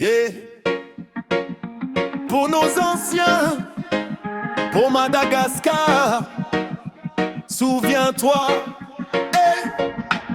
Yeah. Pour nos anciens, pour Madagascar, souviens-toi, hey.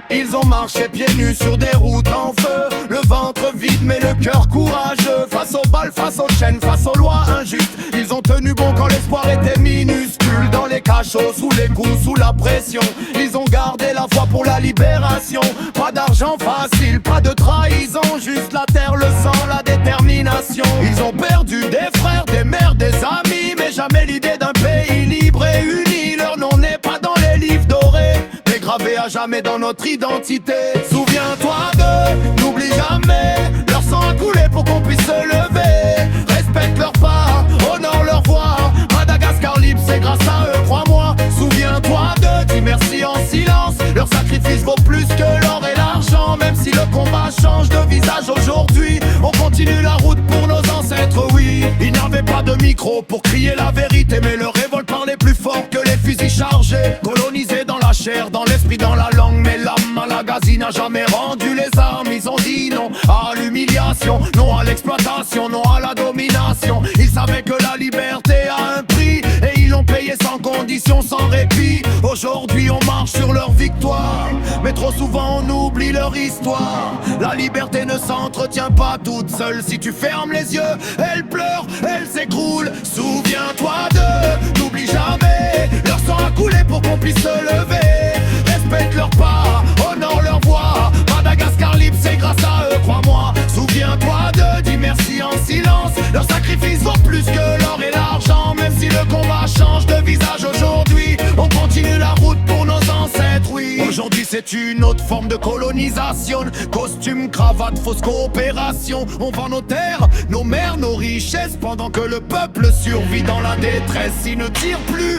Ils ont marché pieds nus sur des routes en feu, le ventre vide mais le cœur courageux. Face aux balles, face aux chaînes, face aux lois injustes, ils ont tenu bon quand l'espoir était minuscule. Dans les cachots, sous les coups, sous la pression, ils ont gardé la foi pour la libération. Pas d'argent facile, pas de trahison, juste la terre, le sang, la détermination. Ils ont perdu des frères, des mères, des amis, mais jamais l'idée d'un pays libre et uni. Leur nom n'est pas dans les livres dorés, mais gravé à jamais dans notre identité. Souviens-toi d'eux, n'oublie jamais, leur sang a coulé pour qu'on puisse se lever. Respecte leur part, honore leur voix, Madagascar libre c'est grâce à eux, crois-moi. Souviens-toi d'eux, dis merci en silence, leur sacrifice vaut plus que l'or et l'argent. Même si le combat change de visage aujourd'hui, on continue la route pour nos ancêtres, oui. Ils n'avaient pas de micro pour crier la vérité, mais leur révolte parlait plus fort que les fusils chargés. Colonisés dans la chair, dans l'esprit, dans la langue, mais l'âme Malagasy n'a jamais rendu les armes. Ils ont dit non à l'humiliation, non à l'exploitation, non à la domination. Ils savaient que la liberté a un prix, et ils l'ont payé sans condition, sans répit. Aujourd'hui on marche sur leur victoire, mais trop souvent on oublie leur histoire. La liberté ne s'entretient pas toute seule, si tu fermes les yeux, elle pleure, elle s'écroule. Souviens-toi d'eux, n'oublie jamais, leur sang a coulé pour qu'on puisse se lever. Respecte leur part, honore leur voix, Madagascar libre c'est grâce à eux, crois-moi. Souviens-toi d'eux, dis merci en silence, leur sacrifice vaut plus que l'or et l'argent. Même si le combat change de visage aujourd'hui, on continue la route pour nos ancêtres, oui. Aujourd'hui c'est une autre forme de colonisation, costume, cravate, fausse coopération. On vend nos terres, nos mers, nos richesses, pendant que le peuple survit dans la détresse. Ils ne tirent plus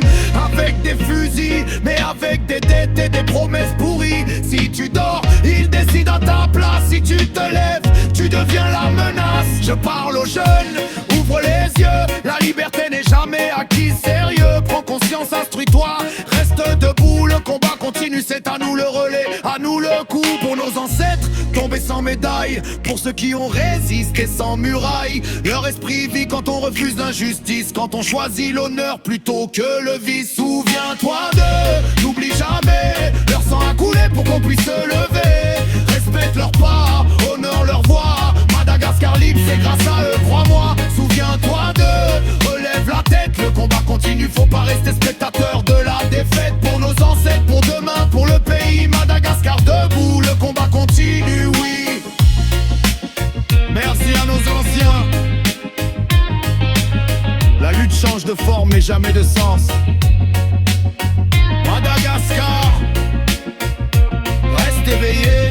avec des fusils, mais avec des dettes et des promesses pourries. Si tu dors, ils décident à ta place. Si tu te lèves, tu deviens la menace. Je parle aux jeunes, ouvre les yeux, la liberté n'est jamais acquise, sérieux. Prends conscience, instruis-toi, reste debout, le combat continue, c'est à nous le relais, à nous le coup. Pour nos ancêtres, tombés sans médaille, pour ceux qui ont résisté sans muraille. Leur esprit vit quand on refuse l'injustice, quand on choisit l'honneur plutôt que le vice. Souviens-toi d'eux, n'oublie jamais, leur sang a coulé pour qu'on puisse se lever. Respecte leur part, honore leur voix, Madagascar libre c'est grâce à eux, crois-moi. Souviens-toi d'eux, relève la tête, le combat continue, faut pas rester spectateur de la défaite. Pour nos ancêtres, pour demain, pour le pays, Madagascar debout, le combat continue, oui. Merci à nos anciens. La lutte change de forme mais jamais de sens. Madagascar, reste éveillé.